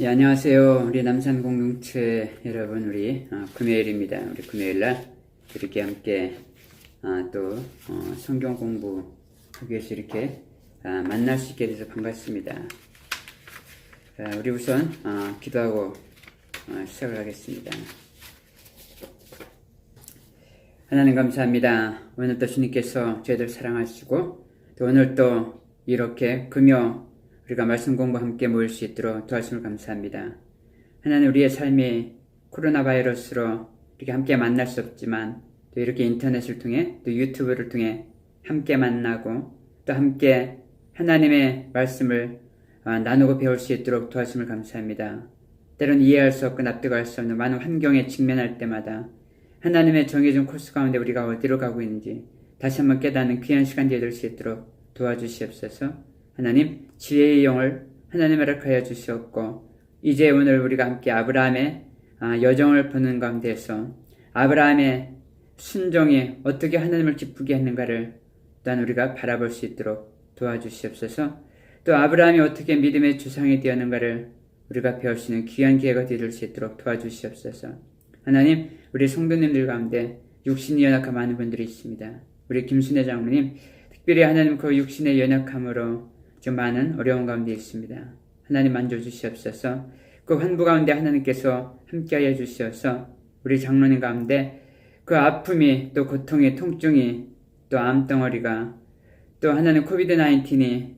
예, 안녕하세요. 우리 남산 공동체 여러분, 우리 금요일입니다. 우리 금요일날 이렇게 함께 성경 공부하기 위해서 이렇게 만날 수 있게 돼서 반갑습니다. 우리 우선 기도하고 시작을 하겠습니다. 하나님 감사합니다. 오늘도 주님께서 저희들 사랑하시고 또 오늘 또 이렇게 금요 우리가 말씀 공부 함께 모일 수 있도록 도와주심을 감사합니다. 하나님, 우리의 삶이 코로나 바이러스로 이렇게 함께 만날 수 없지만 또 이렇게 인터넷을 통해 또 유튜브를 통해 함께 만나고 또 함께 하나님의 말씀을 나누고 배울 수 있도록 도와주심을 감사합니다. 때론 이해할 수 없고 납득할 수 없는 많은 환경에 직면할 때마다 하나님의 정해진 코스 가운데 우리가 어디로 가고 있는지 다시 한번 깨닫는 귀한 시간 되어줄 수 있도록 도와주시옵소서. 하나님, 지혜의 영을 하나님 허락하여 주시옵고 이제 오늘 우리가 함께 아브라함의 여정을 보는 가운데서 아브라함의 순종이 어떻게 하나님을 기쁘게 했는가를 또한 우리가 바라볼 수 있도록 도와주시옵소서. 또 아브라함이 어떻게 믿음의 주상이 되었는가를 우리가 배울 수 있는 귀한 기회가 되어줄 수 있도록 도와주시옵소서. 하나님, 우리 성도님들 가운데 육신이 연약한 많은 분들이 있습니다. 우리 김순애 장로님, 특별히 하나님 그 육신의 연약함으로 좀 많은 어려운 가운데 있습니다. 하나님 만져주시옵소서. 그 환부 가운데 하나님께서 함께하여 주시어서 우리 장로님 가운데 그 아픔이 또 고통이 통증이 또 암덩어리가 또 하나님 코비드-19이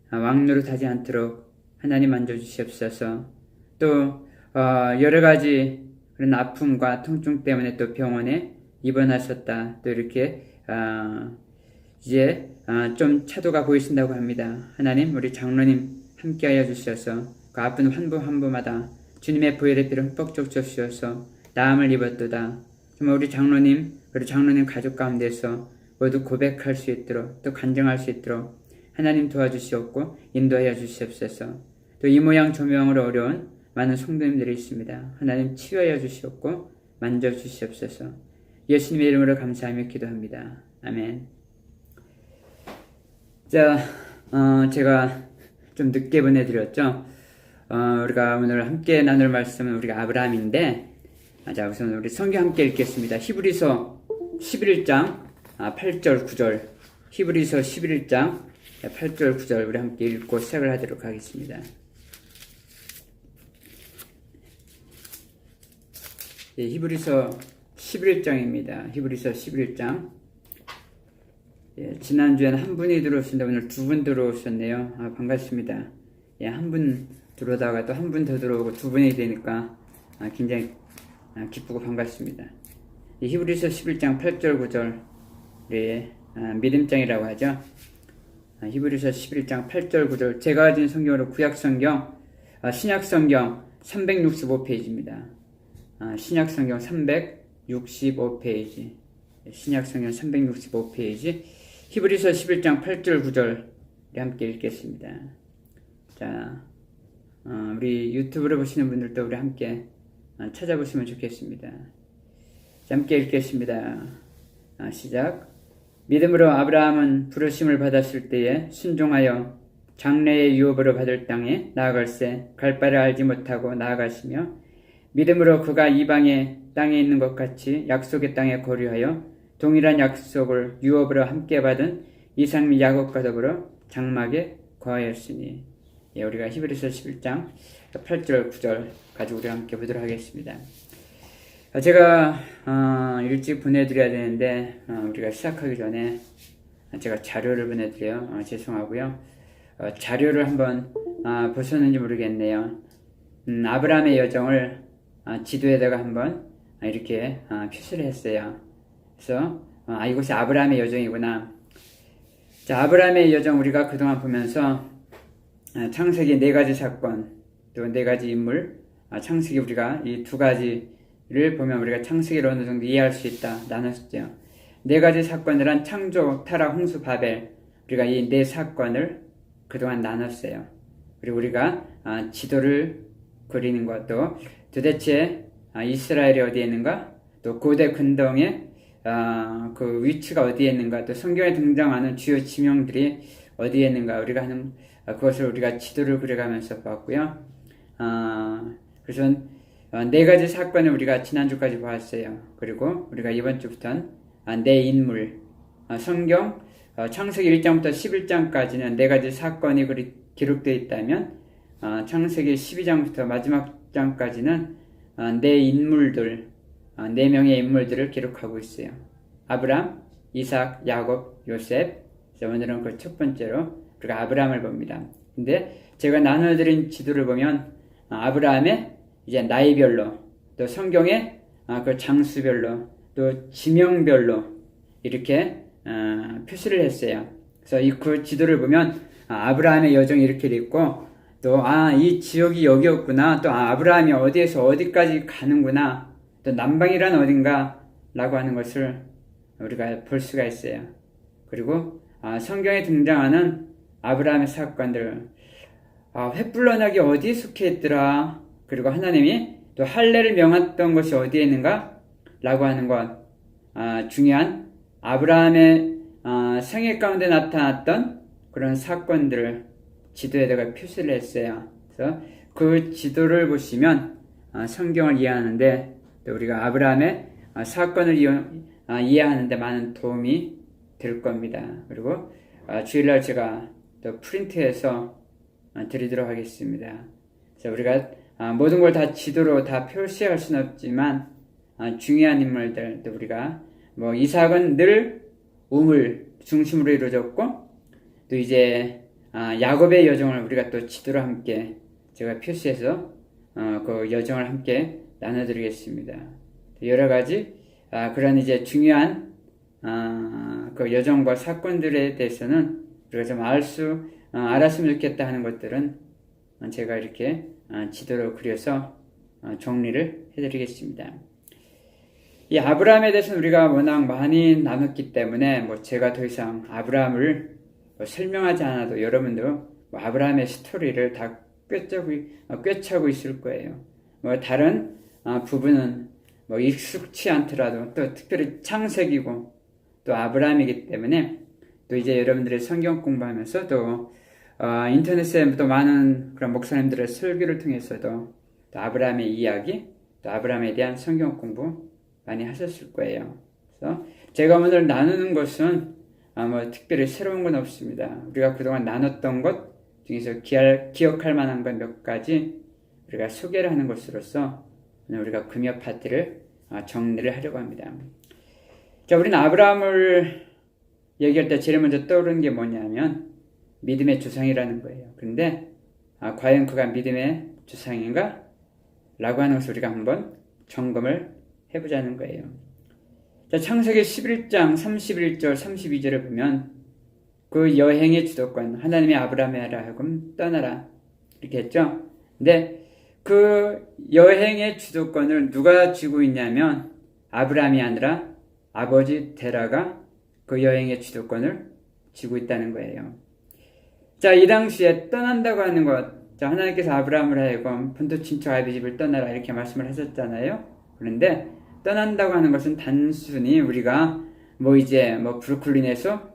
왕노릇하지 않도록 하나님 만져주시옵소서. 또 여러 가지 그런 아픔과 통증 때문에 또 병원에 입원하셨다. 또 이렇게 이제 좀 차도가 보이신다고 합니다. 하나님, 우리 장로님 함께하여 주셔서 그 아픈 환부마다 주님의 보혈의 피를 흠뻑 적셔주셔서 나음을 입었도다. 정말 우리 장로님 그리고 장로님 가족 가운데서 모두 고백할 수 있도록 또 간증할 수 있도록 하나님 도와주시옵고 인도하여 주시옵소서. 또 이 모양 저 모양으로 어려운 많은 성도님들이 있습니다. 하나님 치유하여 주시옵고 만져주시옵소서. 예수님의 이름으로 감사하며 기도합니다. 아멘. 자, 제가 좀 늦게 보내드렸죠. 우리가 오늘 함께 나눌 말씀은 우리가 아브라함인데, 자, 우선 우리 성경 함께 읽겠습니다. 히브리서 11장 8절 9절, 히브리서 11장 8절 9절 우리 함께 읽고 시작을 하도록 하겠습니다. 예, 히브리서 11장입니다. 히브리서 11장. 예, 지난주에는 한 분이 들어오셨는데 오늘 두 분 들어오셨네요. 반갑습니다. 예, 한 분 들어오다가 또 한 분 더 들어오고 두 분이 되니까 굉장히 기쁘고 반갑습니다. 예, 히브리서 11장 8절 9절 예, 믿음장이라고 하죠. 히브리서 11장 8절 9절 제가 가진 성경으로 구약성경 신약성경 365페이지입니다. 신약성경 365페이지 신약성경 365페이지 히브리서 11장 8절 9절 함께 읽겠습니다. 자, 우리 유튜브를 보시는 분들도 우리 함께 찾아보시면 좋겠습니다. 자, 함께 읽겠습니다. 시작. 믿음으로 아브라함은 부르심을 받았을 때에 순종하여 장래의 유업으로 받을 땅에 나아갈새 갈 바를 알지 못하고 나아가시며 믿음으로 그가 이방의 땅에 있는 것 같이 약속의 땅에 거류하여 동일한 약속을 유업으로 함께 받은 이삭 및 야곱과 더불어 장막에 거하였으니. 예, 우리가 히브리서 11장 8절 9절 가지고 우리가 함께 보도록 하겠습니다. 제가 일찍 보내드려야 되는데 우리가 시작하기 전에 제가 자료를 보내드려요. 죄송하고요. 자료를 한번 보셨는지 모르겠네요. 아브라함의 여정을 지도에다가 한번 이렇게 표시를 했어요. 그래서 이곳이 아브라함의 여정이구나. 자, 아브라함의 여정 우리가 그동안 보면서 창세기 4가지 사건 또 4가지 인물 창세기 우리가 이 2가지를 보면 우리가 창세기를 어느 정도 이해할 수 있다 나눴죠. 4가지 사건이란 창조, 타락, 홍수, 바벨 우리가 이 4사건을 그동안 나눴어요. 그리고 우리가 지도를 그리는 것도 도대체 이스라엘이 어디에 있는가? 또 고대 근동의 그 위치가 어디에 있는가? 또 성경에 등장하는 주요 지명들이 어디에 있는가? 우리가 하는 그것을 우리가 지도를 그려가면서 봤고요. 그래서 네 가지 사건을 우리가 지난주까지 보았어요. 그리고 우리가 이번 주부터는 네 인물, 성경 창세기 1장부터 11장까지는 네 가지 사건이 기록되어 있다면 창세기 12장부터 마지막 장까지는 네 인물들, 네 명의 인물들을 기록하고 있어요. 아브람, 이삭, 야곱, 요셉. 오늘은 그 첫 번째로 우리가 아브람을 봅니다. 근데 제가 나눠드린 지도를 보면 아브라함의 이제 나이별로, 또 성경의 그 장수별로, 또 지명별로 이렇게 표시를 했어요. 그래서 그 지도를 보면 아브라함의 여정이 이렇게 돼 있고, 또 이 지역이 여기였구나, 또 아브라함이 어디에서 어디까지 가는구나, 또 남방이란 어딘가 라고 하는 것을 우리가 볼 수가 있어요. 그리고 성경에 등장하는 아브라함의 사건들, 횃불런하게 어디에 속해 있더라, 그리고 하나님이 또 할례를 명했던 것이 어디에 있는가 라고 하는 것, 중요한 아브라함의 생애 가운데 나타났던 그런 사건들을 지도에다가 표시를 했어요. 그래서 그 지도를 보시면 성경을 이해하는데, 또 우리가 아브라함의 사건을 이해하는데 많은 도움이 될 겁니다. 그리고 주일날 제가 또 프린트해서 드리도록 하겠습니다. 그래서 우리가 모든 걸 다 지도로 다 표시할 수는 없지만 중요한 인물들, 또 우리가 이삭은 늘 우물 중심으로 이루어졌고, 또 이제 야곱의 여정을 우리가 또 지도로 함께 제가 표시해서 그 여정을 함께 나눠드리겠습니다. 여러 가지 그런 이제 중요한 그 여정과 사건들에 대해서는 우리가 좀 알았으면 좋겠다 하는 것들은 제가 이렇게 지도로 그려서 정리를 해드리겠습니다. 이 아브라함에 대해서는 우리가 워낙 많이 나눴기 때문에 제가 더 이상 아브라함을 설명하지 않아도 여러분도 아브라함의 스토리를 다 꿰차고 있을 거예요. 다른 부분은 익숙치 않더라도 또 특별히 창세기고 또 아브라함이기 때문에, 또 이제 여러분들의 성경 공부하면서 또 인터넷에 또 많은 그런 목사님들의 설교를 통해서도 또 아브라함의 이야기, 또 아브라함에 대한 성경 공부 많이 하셨을 거예요. 그래서 제가 오늘 나누는 것은 특별히 새로운 건 없습니다. 우리가 그동안 나눴던 것 중에서 기억할 만한 것 몇 가지 우리가 소개를 하는 것으로서 오늘 우리가 금요 파트를 정리를 하려고 합니다. 자, 우리는 아브라함을 얘기할 때 제일 먼저 떠오르는 게 뭐냐면 믿음의 조상이라는 거예요. 그런데 과연 그가 믿음의 조상인가? 라고 하는 것을 우리가 한번 점검을 해보자는 거예요. 자, 창세기 11장 31절 32절을 보면 그 여행의 주도권, 하나님의 아브라함에게 하여금 떠나라 이렇게 했죠. 근데 그 여행의 주도권을 누가 쥐고 있냐면 아브라함이 아니라 아버지 데라가 그 여행의 주도권을 쥐고 있다는 거예요. 자, 이 당시에 떠난다고 하는 것, 자, 하나님께서 아브라함을 하여금 본토 친척 아비 집을 떠나라 이렇게 말씀을 하셨잖아요. 그런데 떠난다고 하는 것은 단순히 우리가 브루클린에서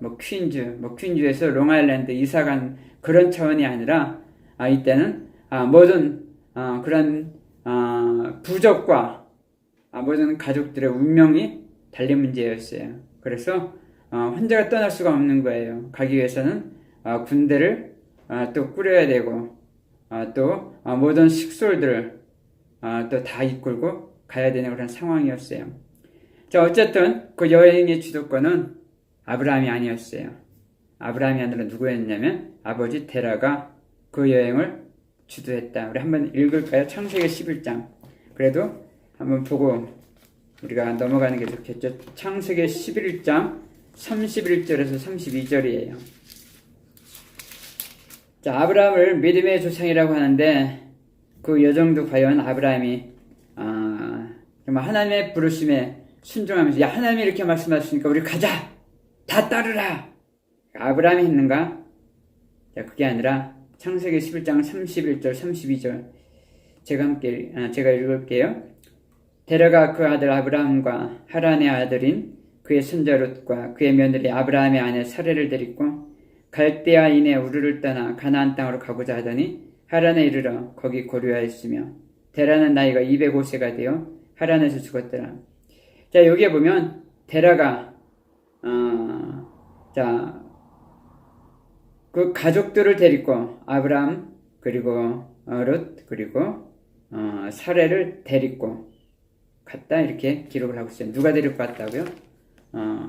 퀸즈에서 롱아일랜드 이사 간 그런 차원이 아니라 이때는 모든 그런 부족과 모든 가족들의 운명이 달린 문제였어요. 그래서 혼자가 떠날 수가 없는 거예요. 가기 위해서는 군대를 또 꾸려야 되고 또 모든 식솔들을 또 다 이끌고 가야 되는 그런 상황이었어요. 자, 어쨌든 그 여행의 주도권은 아브라함이 아니었어요. 아브라함이 아니라 누구였냐면 아버지 데라가 그 여행을 주도했다. 우리 한번 읽을까요? 창세기 11장. 그래도 한번 보고 우리가 넘어가는 게 좋겠죠. 창세기 11장 31절에서 32절이에요. 자, 아브라함을 믿음의 조상이라고 하는데 그 여정도 과연 아브라함이 정말 하나님의 부르심에 순종하면서, 야, 하나님이 이렇게 말씀하시니까 우리 가자, 다 따르라, 아브라함이 했는가? 자, 그게 아니라 창세기 11장 31절 32절 제가 읽을게요. 데라가 그 아들 아브라함과 하란의 아들인 그의 손자 롯과 그의 며느리 아브라함의 아내 사레를 데리고 갈대아인의 우르를 떠나 가나안 땅으로 가고자 하더니 하란에 이르러 거기 고려하였으며 데라는 나이가 205세가 되어 하란에서 죽었더라. 자, 여기에 보면 데라가 자, 그 가족들을 데리고 아브람 그리고 룻 그리고 사레를 데리고 갔다 이렇게 기록을 하고 있어요. 누가 데리고 갔다고요?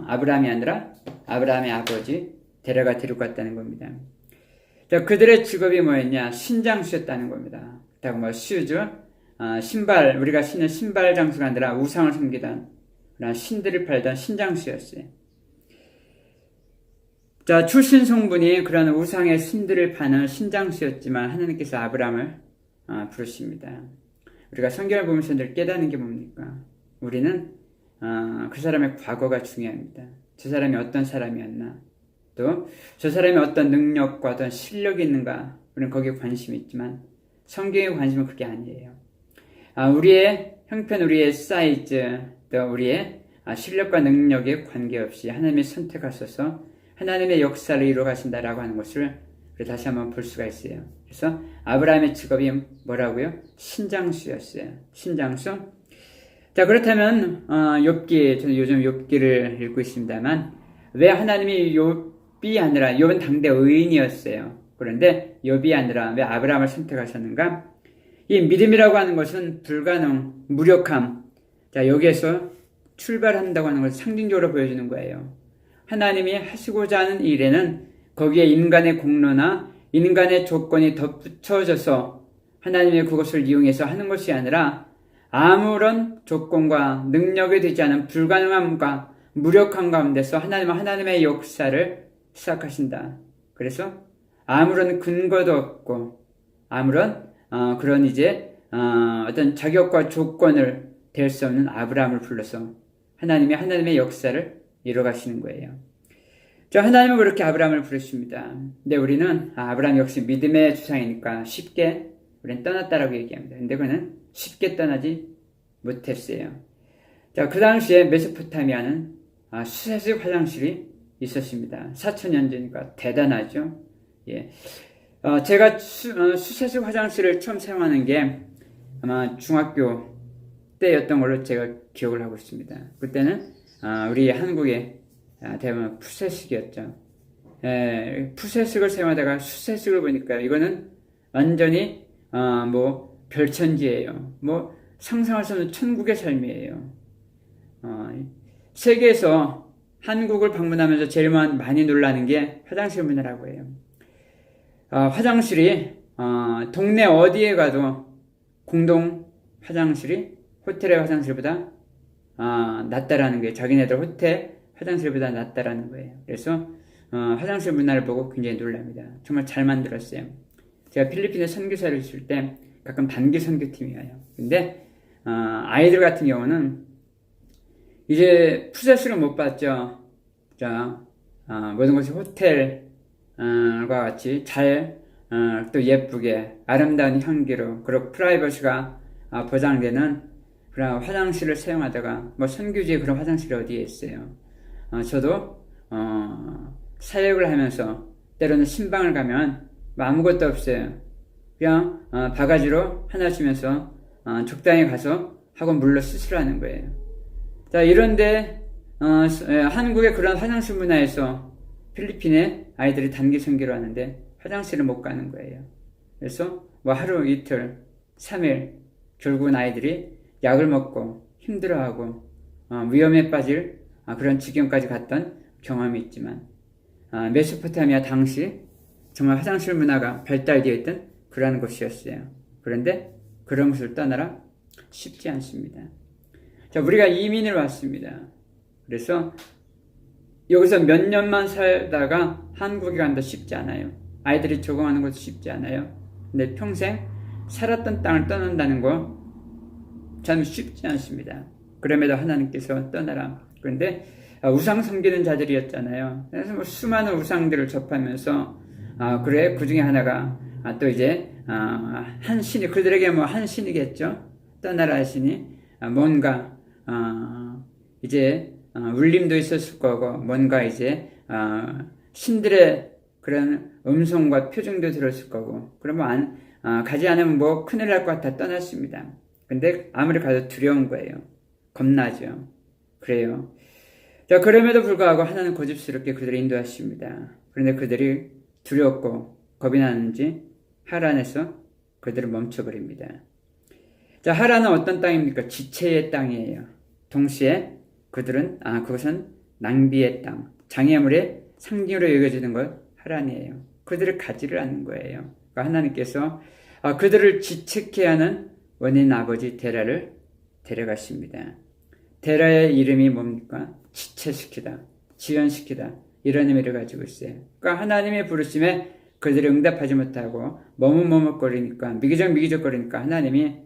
아브람이 아니라 아브람의 아버지 데라가 데리고 갔다는 겁니다. 자, 그들의 직업이 뭐였냐? 신장수였다는 겁니다. 그렇다고 뭐 슈즈, 신발, 우리가 신는 신발 장수가 아니라 우상을 섬기던 그런 신들을 팔던 신장수였어요. 자, 출신 성분이 그런 우상의 신들을 파는 신장수였지만 하나님께서 아브람을 부르십니다. 우리가 성경을 보면서 늘 깨닫는 게 뭡니까? 우리는 그 사람의 과거가 중요합니다. 저 사람이 어떤 사람이었나, 또 저 사람이 어떤 능력과 어떤 실력이 있는가, 우리는 거기에 관심이 있지만 성경의 관심은 그게 아니에요. 우리의 형편, 우리의 사이즈, 또 우리의 실력과 능력에 관계없이 하나님이 선택하셔서 하나님의 역사를 이루어 가신다라고 하는 것을 다시 한번 볼 수가 있어요. 그래서 아브라함의 직업이 뭐라고요? 신장수였어요. 신장수. 자, 그렇다면 욥기, 저는 요즘 욥기를 읽고 있습니다만 왜 하나님이 욥이 아니라, 욥은 당대 의인이었어요. 그런데 욥이 아니라 왜 아브라함을 선택하셨는가? 이 믿음이라고 하는 것은 불가능, 무력함. 자, 여기에서 출발한다고 하는 것을 상징적으로 보여주는 거예요. 하나님이 하시고자 하는 일에는 거기에 인간의 공로나 인간의 조건이 덧붙여져서 하나님이 그것을 이용해서 하는 것이 아니라 아무런 조건과 능력이 되지 않은 불가능함과 무력함 가운데서 하나님은 하나님의 역사를 시작하신다. 그래서 아무런 근거도 없고 아무런 그런 어떤 자격과 조건을 댈 수 없는 아브라함을 불러서 하나님의 역사를 이뤄가시는 거예요. 자, 하나님은 그렇게 아브라함을 부르십니다. 근데 우리는 아브라함 역시 믿음의 주상이니까 쉽게 우리는 떠났다라고 얘기합니다. 근데 그는 쉽게 떠나지 못했어요. 자, 그 당시에 메소포타미아는 수세식 화장실이 있었습니다. 4000년 전이니까 대단하죠. 예. 제가 수세식 화장실을 처음 사용하는 게 아마 중학교 때였던 걸로 제가 기억을 하고 있습니다. 그때는 우리 한국에 대부분 푸세식이었죠. 푸세식을 사용하다가 수세식을 보니까 이거는 완전히 별천지예요. 상상할 수 없는 천국의 삶이에요. 세계에서 한국을 방문하면서 제일 많이 놀라는 게 화장실 문화라고 해요. 화장실이 동네 어디에 가도 공동 화장실이 호텔의 화장실보다 낫다라는 거예요. 자기네들 호텔 화장실보다 낫다라는 거예요. 그래서 화장실 문화를 보고 굉장히 놀랍니다. 정말 잘 만들었어요. 제가 필리핀에 선교사를 있을 때 가끔 단기 선교팀이 와요. 근데 아이들 같은 경우는 이제 푸세식을 못 봤죠. 자, 모든 것이 호텔과 같이 또 예쁘게 아름다운 향기로 그리고 프라이버시가 보장되는 그런 화장실을 사용하다가 선교지에 그런 화장실이 어디에 있어요. 저도 사역을 하면서 때로는 신방을 가면 아무것도 없어요. 그냥 바가지로 하나 주면서 적당히 가서 하고 물로 수술하는 거예요. 자, 이런데 한국의 그런 화장실 문화에서 필리핀에 아이들이 단기 선교를 하는데 화장실을 못 가는 거예요. 그래서 하루 이틀 3일 결국은 아이들이 약을 먹고 힘들어하고 위험에 빠질 그런 지경까지 갔던 경험이 있지만 메소포타미아 당시 정말 화장실 문화가 발달되어 있던 그런 곳이었어요. 그런데 그런 것을 떠나라 쉽지 않습니다. 자, 우리가 이민을 왔습니다. 그래서 여기서 몇 년만 살다가 한국에 간다 쉽지 않아요. 아이들이 적응하는 것도 쉽지 않아요. 근데 평생 살았던 땅을 떠난다는 거 참 쉽지 않습니다. 그럼에도 하나님께서 떠나라. 그런데 우상 섬기는 자들이었잖아요. 그래서 수많은 우상들을 접하면서 그래 그 중에 하나가 또 이제 한 신이 그들에게 한 신이겠죠. 떠나라 하시니 뭔가 이제 울림도 있었을 거고 뭔가 이제 신들의 그런 음성과 표정도 들었을 거고 그러면 가지 않으면 뭐 큰일 날 것 같아 떠났습니다. 근데 아무리 가도 두려운 거예요. 겁나죠. 그래요. 자, 그럼에도 불구하고 하나는 고집스럽게 그들을 인도하십니다. 그런데 그들이 두렵고 겁이 나는지 하란에서 그들을 멈춰버립니다. 자, 하란은 어떤 땅입니까? 지체의 땅이에요. 동시에 그것은 낭비의 땅, 장애물의 상징으로 여겨지는 것 하란이에요. 그들을 가지를 않는 거예요. 그러니까 하나님께서 그들을 지체케 하는 원인 아버지 데라를 데려가십니다. 데라의 이름이 뭡니까? 지체시키다, 지연시키다 이런 의미를 가지고 있어요. 그러니까 하나님의 부르심에 그들이 응답하지 못하고 머뭇머뭇거리니까 미기적거리니까 하나님이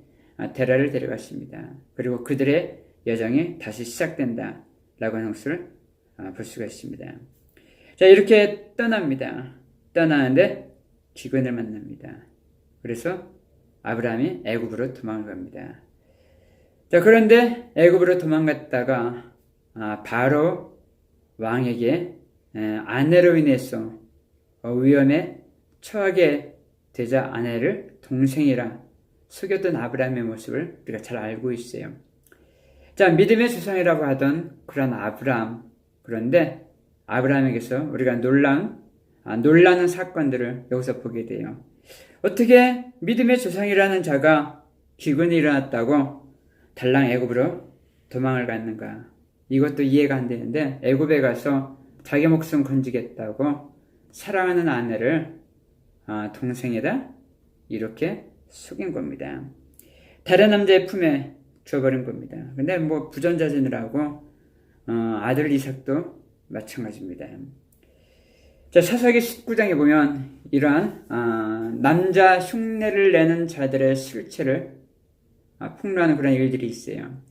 데라를 데려가십니다. 그리고 그들의 여정이 다시 시작된다 라고 하는 것을 볼 수가 있습니다. 자, 이렇게 떠납니다. 떠나는데 기근을 만납니다. 그래서 아브라함이 애굽으로 도망을 갑니다. 자, 그런데 애굽으로 도망갔다가 바로 왕에게 아내로 인해서 위험에 처하게 되자 아내를 동생이라 속였던 아브라함의 모습을 우리가 잘 알고 있어요. 자, 믿음의 조상이라고 하던 그런 아브라함, 그런데 아브라함에게서 우리가 놀라는 사건들을 여기서 보게 돼요. 어떻게 믿음의 조상이라는 자가 기근이 일어났다고 달랑 애굽으로 도망을 갔는가? 이것도 이해가 안 되는데 애굽에 가서 자기 목숨 건지겠다고 사랑하는 아내를 동생에다 이렇게 속인 겁니다. 다른 남자의 품에 줘버린 겁니다. 근데 뭐 부전자진을 아들 이삭도 마찬가지입니다. 자, 사사기 19장에 보면 이러한 남자 흉내를 내는 자들의 실체를 폭로하는 그런 일들이 있어요.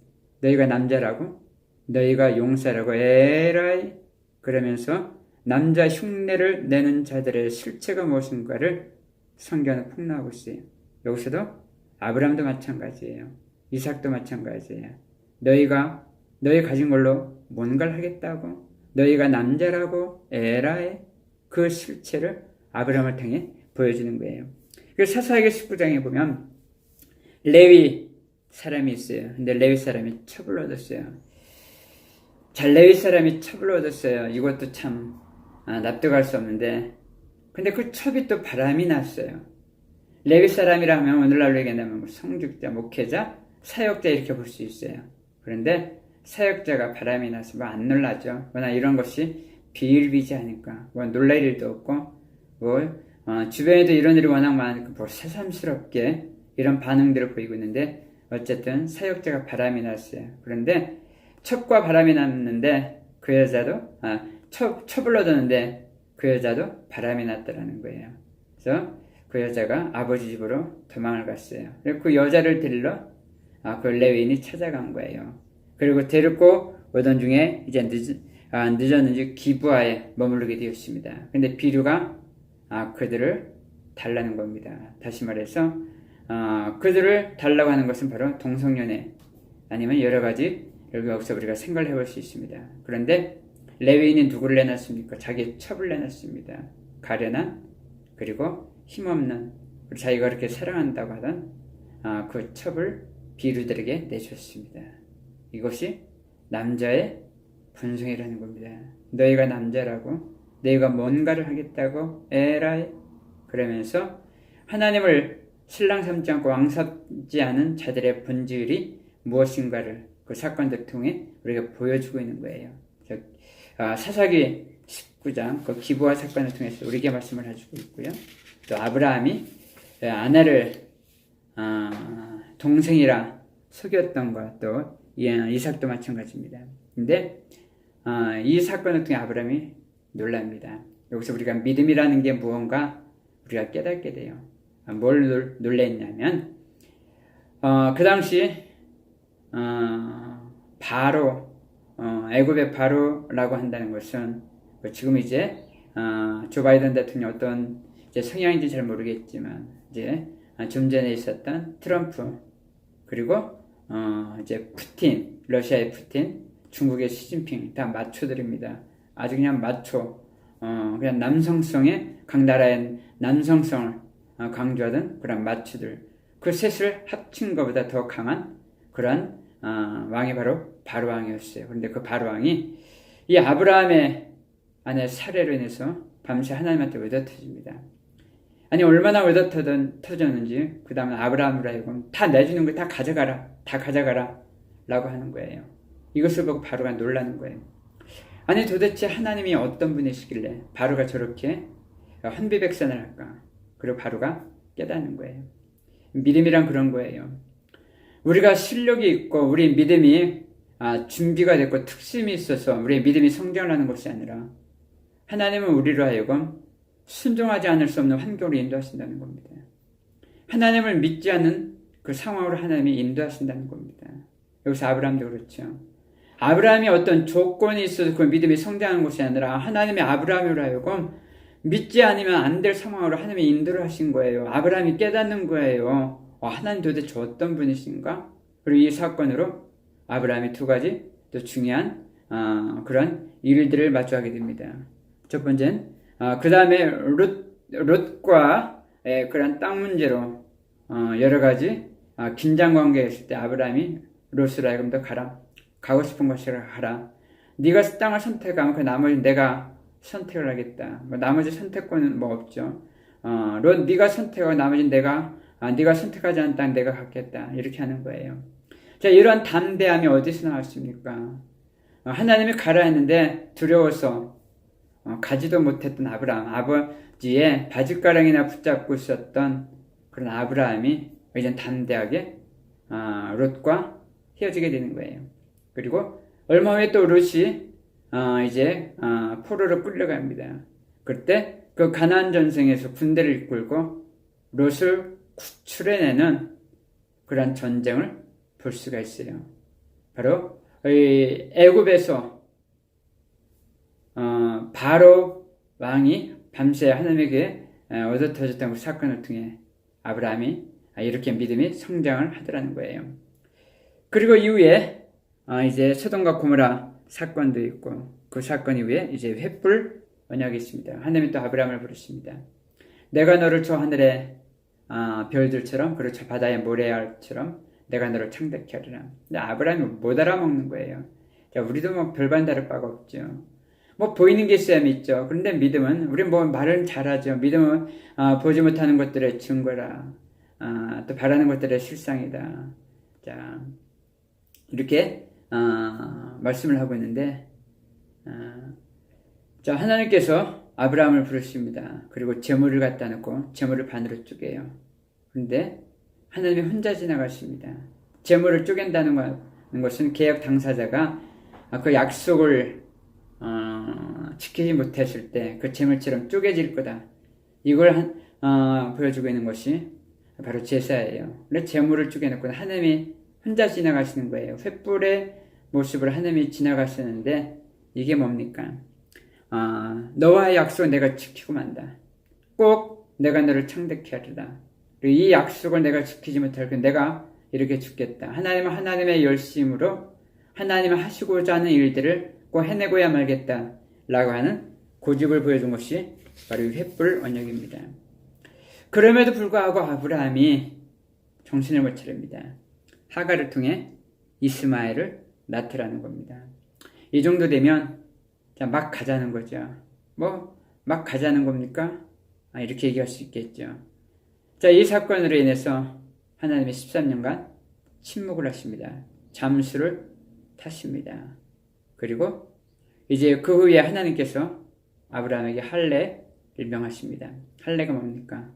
너희가 남자라고? 너희가 용사라고? 에라이! 그러면서 남자 흉내를 내는 자들의 실체가 무엇인가를 성경은 폭로하고 있어요. 여기서도 아브라함도 마찬가지예요. 이삭도 마찬가지예요. 너희 가진 걸로 뭔가를 하겠다고? 너희가 남자라고? 에라이! 그 실체를 아브라함을 통해 보여주는 거예요. 그래서 사사기 19장에 보면 레위 사람이 있어요. 근데 레위 사람이 첩을 얻었어요. 레위 사람이 첩을 얻었어요. 이것도 참 납득할 수 없는데, 근데 그 첩이 또 바람이 났어요. 레위 사람이라면 오늘날로 얘기한다면 성직자, 목회자, 사역자 이렇게 볼 수 있어요. 그런데 사역자가 바람이 나서 안 놀라죠. 워낙 이런 것이 비일비재하니까 놀랄 일도 없고 주변에도 이런 일이 워낙 많으니까 새삼스럽게 이런 반응들을 보이고 있는데, 어쨌든 사역자가 바람이 났어요. 그런데 첩과 바람이 났는데 그 여자도 첩을 얻었는데 그 여자도 바람이 났다라는 거예요. 그래서 그 여자가 아버지 집으로 도망을 갔어요. 그리고 그 여자를 데리러 그 레위인이 찾아간 거예요. 그리고 데리고 오던 중에 이제 늦었는지 기브아에 머무르게 되었습니다. 근데 비류가 그들을 달라는 겁니다. 다시 말해서 그들을 달라고 하는 것은 바로 동성연애 아니면 여러 가지 여기서 우리가 생각을 해볼 수 있습니다. 그런데 레위인이 누구를 내놨습니까? 자기의 첩을 내놨습니다. 가련한 그리고 힘없는 자기가 그렇게 사랑한다고 하던 그 첩을 비류들에게 내줬습니다. 이것이 남자의 본성이라는 겁니다. 너희가 남자라고? 너희가 뭔가를 하겠다고? 에라이? 그러면서 하나님을 신랑 삼지 않고 왕 삼지 않은 자들의 본질이 무엇인가를 그 사건들 통해 우리가 보여주고 있는 거예요. 사사기 19장 그 기브아 사건을 통해서 우리에게 말씀을 해주고 있고요. 또 아브라함이 아내를 동생이라 속였던 것, 또 이삭도 마찬가지입니다. 근데 이 사건을 통해 아브라함이 놀랍니다. 여기서 우리가 믿음이라는 게 무언가 우리가 깨닫게 돼요. 뭘 놀랬냐면 그 당시 바로 애굽의 바로라고 한다는 것은 지금 이제 조 바이든 대통령 어떤 이제 성향인지 잘 모르겠지만 이제 좀 전에 있었던 트럼프 그리고 이제 푸틴, 러시아의 푸틴, 중국의 시진핑 다 마초들입니다. 아주 그냥 마초, 그냥 남성성의 각 나라의 남성성을 강조하던 그런 마추들, 그 셋을 합친 것보다 더 강한 그런 왕이 바로 바로왕이었어요. 그런데 그 바로왕이 이 아브라함의 아내 사례로 인해서 밤새 하나님한테 외도터집니다. 아니 얼마나 외도터졌는지 그 다음에 아브라함으로 하여금 다 내주는 거 다 가져가라, 다 가져가라 라고 하는 거예요. 이것을 보고 바로가 놀라는 거예요. 아니 도대체 하나님이 어떤 분이시길래 바로가 저렇게 환비백산을 할까? 그리고 바로가 깨닫는 거예요. 믿음이란 그런 거예요. 우리가 실력이 있고 우리 믿음이 준비가 됐고 특심이 있어서 우리의 믿음이 성장을 하는 것이 아니라 하나님은 우리로 하여금 순종하지 않을 수 없는 환경으로 인도하신다는 겁니다. 하나님을 믿지 않는 그 상황으로 하나님이 인도하신다는 겁니다. 여기서 아브라함도 그렇죠. 아브라함이 어떤 조건이 있어서 그 믿음이 성장하는 것이 아니라 하나님이 아브라함으로 하여금 믿지 않으면 안 될 상황으로 하나님이 인도를 하신 거예요. 아브라함이 깨닫는 거예요. 하나님 도대체 어떤 분이신가? 그리고 이 사건으로 아브라함이 두 가지 또 중요한 그런 일들을 마주하게 됩니다. 첫 번째는 그 다음에 롯과 그런 땅 문제로 여러 가지 긴장 관계가 있을 때 아브라함이 롯으로 하여금 더 가라. 가고 싶은 곳으로 가라. 네가 땅을 선택하면 그 나머지 내가 선택을 하겠다. 나머지 선택권은 뭐 없죠. 롯 네가 선택하고 나머지는 네가 선택하지 않은 땅 내가 갖겠다. 이렇게 하는 거예요. 자, 이러한 담대함이 어디서 나왔습니까? 하나님이 가라 했는데 두려워서 가지도 못했던 아브라함, 아버지의 바짓가랑이나 붙잡고 있었던 그런 아브라함이 이제 담대하게 롯과 헤어지게 되는 거예요. 그리고 얼마 후에 또 롯이 이제 포로로 끌려갑니다. 그때 그 가나안 전쟁에서 군대를 이끌고 롯을 구출해내는 그런 전쟁을 볼 수가 있어요. 바로 애굽에서 바로 왕이 밤새 하나님에게 얻어터졌던 그 사건을 통해 아브라함이 이렇게 믿음이 성장을 하더라는 거예요. 그리고 이후에 이제 소돔과 고모라 사건도 있고 그 사건 이후에 이제 횃불 언약이 있습니다. 하나님이 또 아브라함을 부르십니다. 내가 너를 저 하늘의 별들처럼 그리고 저 바다의 모래알처럼 내가 너를 창대케 하리라. 근데 아브라함이 못 알아먹는 거예요. 자, 우리도 뭐 별반 다를 바가 없죠. 뭐 보이는 게 있어야 믿죠. 그런데 믿음은 우리 뭐 말은 잘하죠. 믿음은 보지 못하는 것들의 증거라. 또 바라는 것들의 실상이다. 자, 이렇게 말씀을 하고 있는데 자, 하나님께서 아브라함을 부르십니다. 그리고 재물을 갖다 놓고 재물을 반으로 쪼개요. 그런데 하나님이 혼자 지나가십니다. 재물을 쪼갠다는 것은 계약 당사자가 그 약속을 지키지 못했을 때 그 재물처럼 쪼개질 거다. 이걸 보여주고 있는 것이 바로 제사예요. 그래서 재물을 쪼개놓고 하나님이 혼자 지나가시는 거예요. 횃불의 모습으로 하나님이 지나가시는데 이게 뭡니까? 너와의 약속은 내가 지키고 만다. 꼭 내가 너를 창대케 하리라. 그리고 이 약속을 내가 지키지 못할 때 내가 이렇게 죽겠다. 하나님은 하나님의 열심으로 하나님이 하시고자 하는 일들을 꼭 해내고야 말겠다. 라고 하는 고집을 보여준 것이 바로 이 횃불 언약입니다. 그럼에도 불구하고 아브라함이 정신을 못 차립니다. 하갈을 통해 이스마엘을 낳더라는 겁니다. 이 정도 되면 자, 막 가자는 거죠. 막 가자는 겁니까? 이렇게 얘기할 수 있겠죠. 자, 이 사건으로 인해서 하나님이 13년간 침묵을 하십니다. 잠수를 타십니다. 그리고 이제 그 후에 하나님께서 아브라함에게 할례를 명하십니다. 할례가 뭡니까?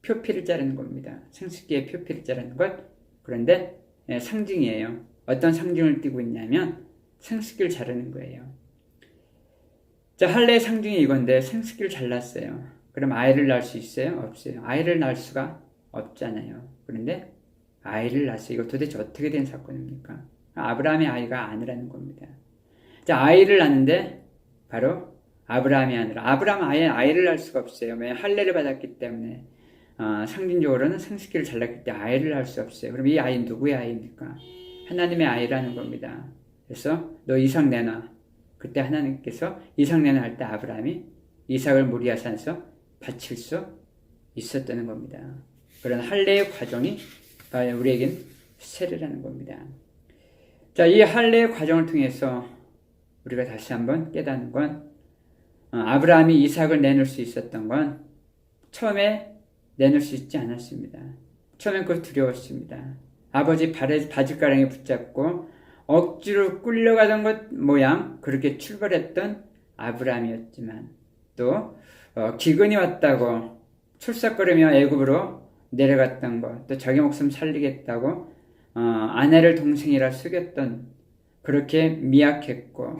표피를 자르는 겁니다. 생식기의 표피를 자르는 것. 그런데 상징이에요. 어떤 상징을 띠고 있냐면 생식기를 자르는 거예요. 자, 할례의 상징이 이건데 생식기를 잘랐어요. 그럼 아이를 낳을 수 있어요? 없어요. 아이를 낳을 수가 없잖아요. 그런데 아이를 낳았어요. 이거 도대체 어떻게 된 사건입니까? 아브라함의 아이가 아니라는 겁니다. 자, 아이를 낳는데 바로 아브라함이 아니라 아브라함은 아이를 낳을 수가 없어요. 왜? 할례를 받았기 때문에 상징적으로는 생식기를 잘랐기 때문에 아이를 낳을 수 없어요. 그럼 이 아이는 누구의 아이입니까? 하나님의 아이라는 겁니다. 그래서 너 이삭 내놔. 그때 하나님께서 이삭 내놔 할 때 아브라함이 이삭을 모리아산에서 바칠 수 있었다는 겁니다. 그런 할례의 과정이 우리에겐 세례라는 겁니다. 자, 이 할례의 과정을 통해서 우리가 다시 한번 깨닫는 건 아브라함이 이삭을 내놓을 수 있었던 건 처음에 내놓을 수 있지 않았습니다. 처음엔 그거 두려웠습니다. 아버지 바짓가랑이 붙잡고 억지로 끌려가던 것 모양 그렇게 출발했던 아브라함이었지만 또 기근이 왔다고 출석거리며 애굽으로 내려갔던 것, 또 자기 목숨 살리겠다고 아내를 동생이라 속였던 그렇게 미약했고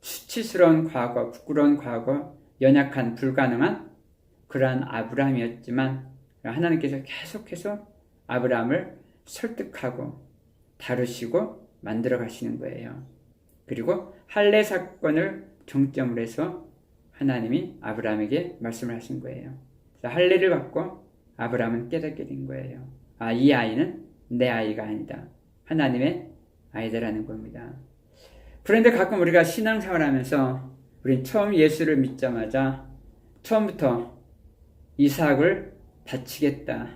수치스러운 과거, 부끄러운 과거, 연약한 불가능한 그러한 아브라함이었지만 하나님께서 계속해서 아브라함을 설득하고 다루시고 만들어 가시는 거예요. 그리고 할례 사건을 정점으로 해서 하나님이 아브라함에게 말씀을 하신 거예요. 할례를 받고 아브라함은 깨닫게 된 거예요. 이 아이는 내 아이가 아니다. 하나님의 아이다라는 겁니다. 그런데 가끔 우리가 신앙생활 하면서 우린 처음 예수를 믿자마자 처음부터 이삭을 바치겠다.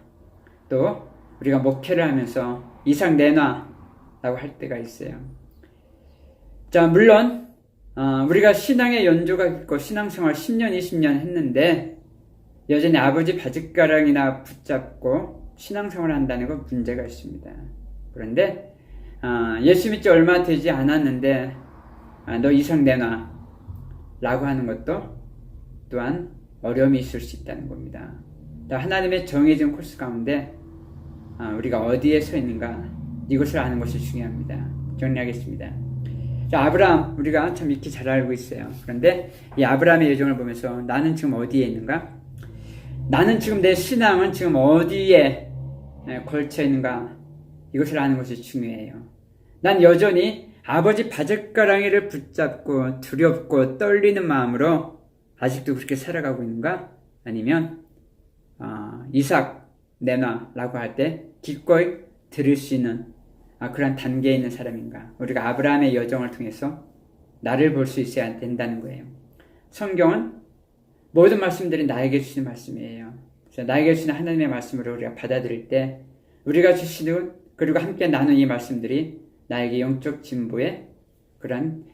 또 우리가 목회를 하면서 이삭 내놔 라고 할 때가 있어요. 자, 물론 우리가 신앙의 연조가 있고 신앙생활 10년, 20년 했는데 여전히 아버지 바짓가랑이나 붙잡고 신앙생활을 한다는 건 문제가 있습니다. 그런데 예수 믿지 얼마 되지 않았는데 너 이삭 내놔 라고 하는 것도 또한 어려움이 있을 수 있다는 겁니다. 하나님의 정해진 코스 가운데 우리가 어디에 서 있는가 이것을 아는 것이 중요합니다. 정리하겠습니다. 자, 아브라함 우리가 참 익히 잘 알고 있어요. 그런데 이 아브라함의 여정을 보면서 나는 지금 어디에 있는가? 나는 지금 내 신앙은 지금 어디에 걸쳐 있는가? 이것을 아는 것이 중요해요. 난 여전히 아버지 바짓가랑이를 붙잡고 두렵고 떨리는 마음으로 아직도 그렇게 살아가고 있는가? 아니면 이삭 내놔라고 할 때 기꺼이 들을 수 있는 그런 단계에 있는 사람인가? 우리가 아브라함의 여정을 통해서 나를 볼 수 있어야 된다는 거예요. 성경은 모든 말씀들이 나에게 주시는 말씀이에요. 그래서 나에게 주시는 하나님의 말씀을 우리가 받아들일 때 우리가 주시는 그리고 함께 나눈 이 말씀들이 나에게 영적 진보의 그런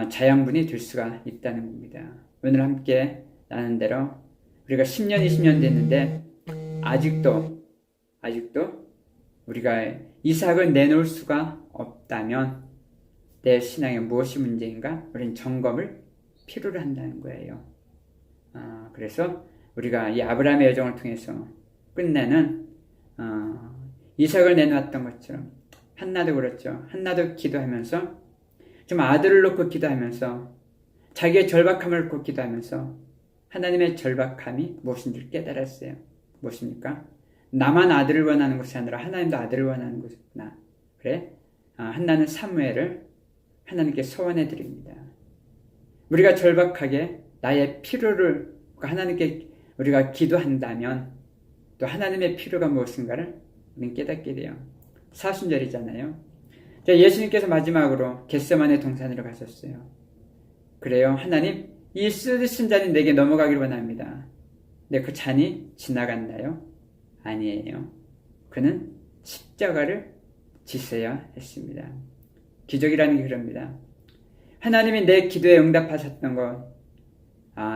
자양분이 될 수가 있다는 겁니다. 오늘 함께 나눈 대로 우리가 10년, 20년 됐는데 아직도 우리가 이삭을 내놓을 수가 없다면 내 신앙에 무엇이 문제인가? 우리는 점검을 필요로 한다는 거예요. 그래서 우리가 이 아브라함의 여정을 통해서 끝내는 이삭을 내놓았던 것처럼 한나도 그렇죠. 한나도 기도하면서 좀 아들을 놓고 기도하면서 자기의 절박함을 놓고 기도하면서 하나님의 절박함이 무엇인지 깨달았어요. 무엇입니까? 나만 아들을 원하는 것이 아니라 하나님도 아들을 원하는 것이구나. 그래? 한나는 사무엘을 하나님께 소원해 드립니다. 우리가 절박하게 나의 필요를 하나님께 우리가 기도한다면 또 하나님의 필요가 무엇인가를 우리는 깨닫게 돼요. 사순절이잖아요. 예수님께서 마지막으로 겟세마네 동산으로 가셨어요. 그래요. 하나님, 이 쓰신 잔이 내게 넘어가기를 원합니다. 근데 그 잔이 지나갔나요? 아니에요. 그는 십자가를 지셔야 했습니다. 기적이라는 게 그럽니다. 하나님이 내 기도에 응답하셨던 것,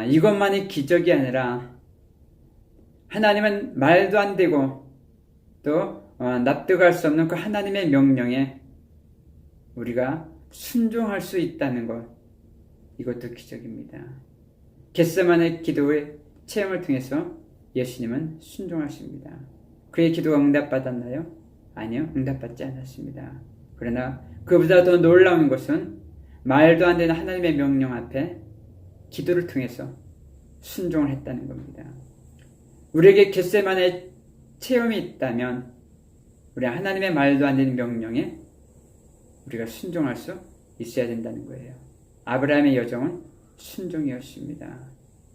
이것만이 기적이 아니라 하나님은 말도 안 되고 또 납득할 수 없는 그 하나님의 명령에 우리가 순종할 수 있다는 것, 이것도 기적입니다. 겟세마네 기도의 체험을 통해서 예수님은 순종하십니다. 그의 기도가 응답받았나요? 아니요, 응답받지 않았습니다. 그러나 그보다 더 놀라운 것은 말도 안 되는 하나님의 명령 앞에 기도를 통해서 순종을 했다는 겁니다. 우리에게 겟세마네 체험이 있다면 우리 하나님의 말도 안 되는 명령에 우리가 순종할 수 있어야 된다는 거예요. 아브라함의 여정은 순종이었습니다.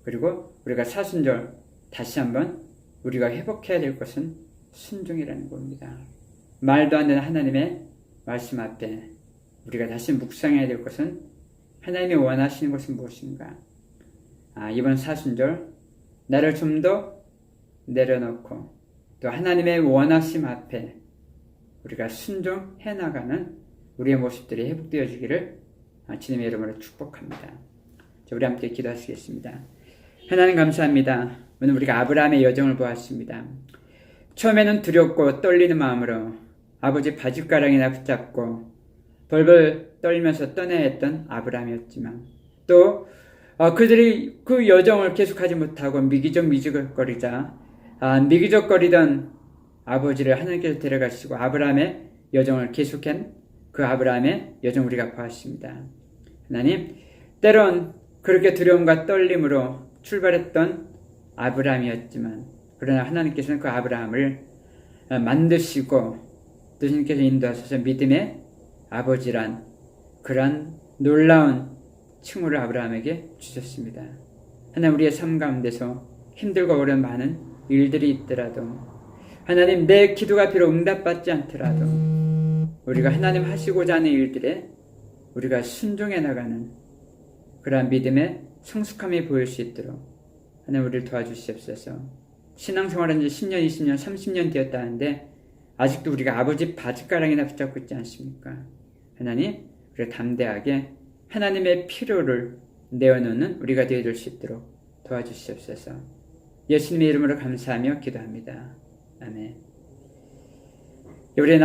그리고 우리가 사순절 다시 한번 우리가 회복해야 될 것은 순종이라는 겁니다. 말도 안 되는 하나님의 말씀 앞에 우리가 다시 묵상해야 될 것은 하나님이 원하시는 것은 무엇인가? 이번 사순절 나를 좀 더 내려놓고 또 하나님의 원하심 앞에 우리가 순종해 나가는 우리의 모습들이 회복되어지기를 주님의 이름으로 축복합니다. 자, 우리 함께 기도하시겠습니다. 하나님 감사합니다. 오늘 우리가 아브라함의 여정을 보았습니다. 처음에는 두렵고 떨리는 마음으로 아버지 바짓가랑이나 붙잡고 벌벌 떨면서 떠나야 했던 아브라함이었지만 또 그들이 그 여정을 계속하지 못하고 미기적거리자 미기적거리던 아버지를 하나님께서 데려가시고 아브라함의 여정을 계속한 그 아브라함의 여정 우리가 보았습니다. 하나님, 때론 그렇게 두려움과 떨림으로 출발했던 아브라함이었지만 그러나 하나님께서는 그 아브라함을 만드시고 또 주님께서 인도하셔서 믿음의 아버지란 그런 놀라운 칭호를 아브라함에게 주셨습니다. 하나님, 우리의 삶 가운데서 힘들고 어려운 많은 일들이 있더라도 하나님, 내 기도가 비록 응답받지 않더라도 우리가 하나님 하시고자 하는 일들에 우리가 순종해 나가는 그러한 믿음의 성숙함이 보일 수 있도록 하나님 우리를 도와주시옵소서. 신앙생활한 지 10년, 20년, 30년 되었다는데 아직도 우리가 아버지 바짓가랑이나 붙잡고 있지 않습니까? 하나님, 우리가 담대하게 하나님의 필요를 내어놓는 우리가 되어줄 수 있도록 도와주시옵소서. 예수님의 이름으로 감사하며 기도합니다. 아멘. 우리